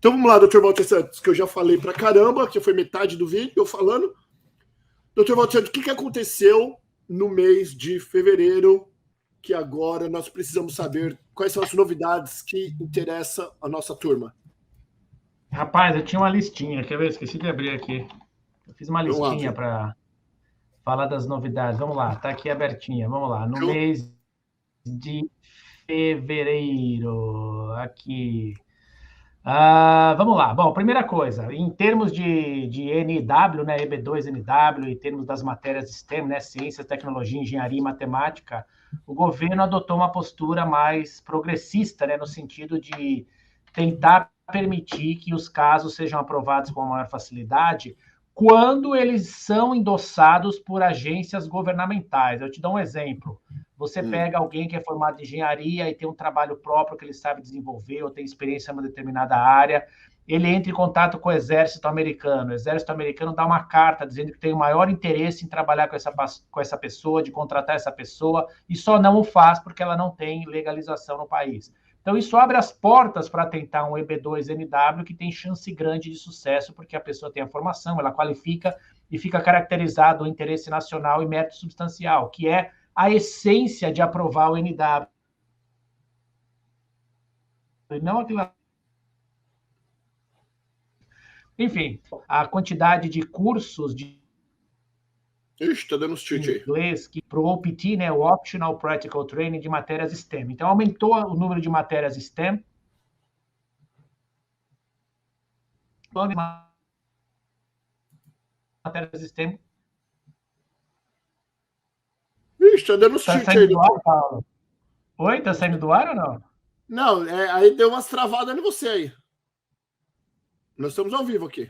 Então vamos lá, doutor Walter Santos, que eu já falei pra caramba, que foi metade do vídeo eu falando. Doutor Walter Santos, o que aconteceu no mês de fevereiro, que agora nós precisamos saber quais são as novidades que interessam a nossa turma? Rapaz, eu tinha uma listinha, quer ver? Esqueci de abrir aqui. Eu fiz uma Vamos lá, listinha para falar das novidades. Vamos lá, tá aqui abertinha. Vamos lá. No mês de fevereiro, aqui. Vamos lá. Bom, primeira coisa, em termos de NW, né, EB2NW, em termos das matérias STEM, né, ciência, tecnologia, engenharia e matemática, o governo adotou uma postura mais progressista, né, no sentido de tentar permitir que os casos sejam aprovados com maior facilidade quando eles são endossados por agências governamentais. Eu te dou um exemplo. Você pega alguém que é formado em engenharia e tem um trabalho próprio que ele sabe desenvolver ou tem experiência em uma determinada área, ele entra em contato com o exército americano. O exército americano dá uma carta dizendo que tem o maior interesse em trabalhar com essa pessoa, de contratar essa pessoa, e só não o faz porque ela não tem legalização no país. Então, isso abre as portas para tentar um EB2NW que tem chance grande de sucesso, porque a pessoa tem a formação, ela qualifica e fica caracterizado o interesse nacional e mérito substancial, que é a essência de aprovar o NW. Não aquilo. Enfim, a quantidade de cursos de tá dando inglês que para o OPT, né, o Optional Practical Training de matérias STEM. Então, aumentou o número de matérias STEM. Matérias STEM. Tá dando tá saindo do ar, Paulo? Oi, tá saindo do ar ou não? Não, aí deu umas travadas em você aí. Nós estamos ao vivo aqui.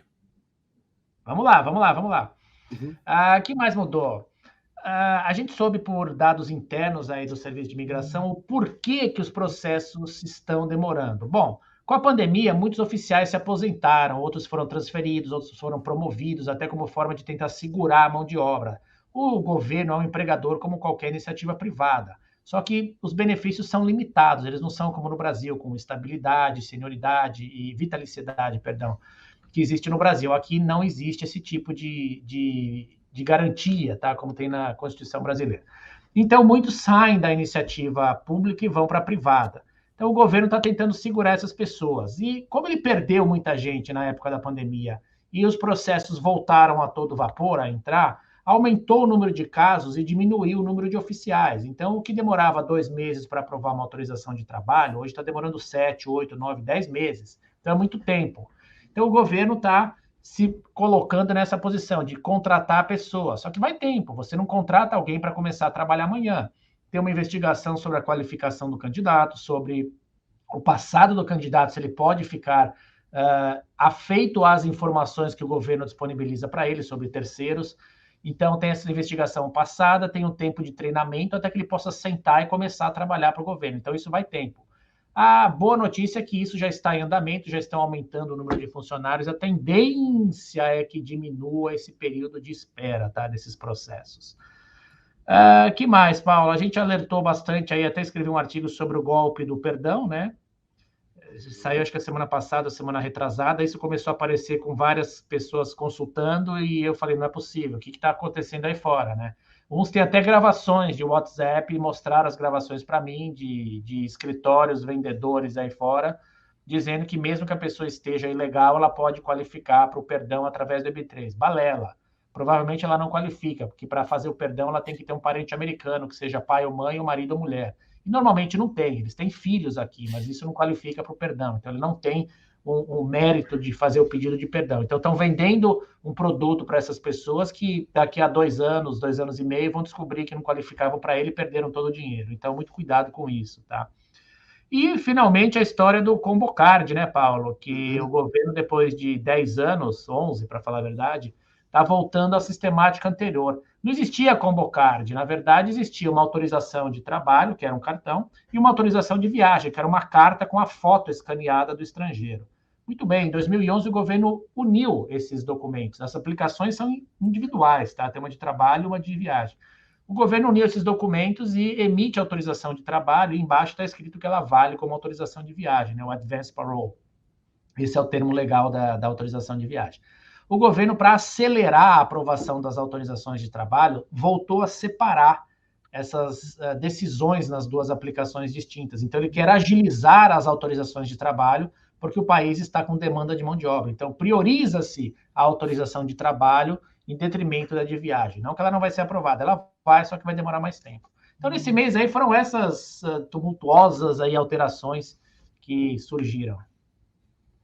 Vamos lá. Uhum. Que mais mudou? A gente soube por dados internos aí do Serviço de Imigração o porquê que os processos estão demorando. Bom, com a pandemia, muitos oficiais se aposentaram, outros foram transferidos, outros foram promovidos, até como forma de tentar segurar a mão de obra. O governo é um empregador como qualquer iniciativa privada. Só que os benefícios são limitados, eles não são como no Brasil, com estabilidade, senioridade e vitalicidade, que existe no Brasil. Aqui não existe esse tipo de garantia, tá? Como tem na Constituição brasileira. Então, muitos saem da iniciativa pública e vão para a privada. Então, o governo está tentando segurar essas pessoas. E como ele perdeu muita gente na época da pandemia e os processos voltaram a todo vapor a entrar, aumentou o número de casos e diminuiu o número de oficiais. Então, o que demorava 2 meses para aprovar uma autorização de trabalho, hoje está demorando 7, 8, 9, 10 meses. Então, é muito tempo. Então, o governo está se colocando nessa posição de contratar a pessoa. Só que vai tempo, você não contrata alguém para começar a trabalhar amanhã. Tem uma investigação sobre a qualificação do candidato, sobre o passado do candidato, se ele pode ficar afeito às informações que o governo disponibiliza para ele sobre terceiros. Então, tem essa investigação passada, tem um tempo de treinamento até que ele possa sentar e começar a trabalhar para o governo. Então, isso vai tempo. A boa notícia é que isso já está em andamento, já estão aumentando o número de funcionários, a tendência é que diminua esse período de espera, tá, desses processos. Que mais, Paulo? A gente alertou bastante aí, até escrevi um artigo sobre o golpe do perdão, né? Saiu acho que a semana passada, a semana retrasada, isso começou a aparecer com várias pessoas consultando e eu falei, não é possível, o que está acontecendo aí fora, né? Uns têm até gravações de WhatsApp e mostraram as gravações para mim de escritórios, vendedores aí fora, dizendo que mesmo que a pessoa esteja ilegal, ela pode qualificar para o perdão através do EB3. Balela. Provavelmente ela não qualifica, porque para fazer o perdão ela tem que ter um parente americano, que seja pai ou mãe, ou marido ou mulher. E normalmente não tem, eles têm filhos aqui, mas isso não qualifica para o perdão. Então ele não tem o mérito de fazer o pedido de perdão. Então, estão vendendo um produto para essas pessoas que daqui a 2 anos, 2 anos e meio, vão descobrir que não qualificavam para ele e perderam todo o dinheiro. Então, muito cuidado com isso, tá? E, finalmente, a história do Combocard, né, Paulo? Que o governo, depois de 10 anos, 11, para falar a verdade, está voltando à sistemática anterior. Não existia Combocard, na verdade, existia uma autorização de trabalho, que era um cartão, e uma autorização de viagem, que era uma carta com a foto escaneada do estrangeiro. Muito bem, em 2011 o governo uniu esses documentos. As aplicações são individuais, tá? Tem uma de trabalho e uma de viagem. O governo uniu esses documentos e emite autorização de trabalho, e embaixo está escrito que ela vale como autorização de viagem, né? O Advance Parole. Esse é o termo legal da autorização de viagem. O governo, para acelerar a aprovação das autorizações de trabalho, voltou a separar essas decisões nas duas aplicações distintas. Então, ele quer agilizar as autorizações de trabalho, porque o país está com demanda de mão de obra. Então, prioriza-se a autorização de trabalho em detrimento da de viagem. Não que ela não vai ser aprovada, ela vai, só que vai demorar mais tempo. Então, nesse mês aí, foram essas tumultuosas aí alterações que surgiram.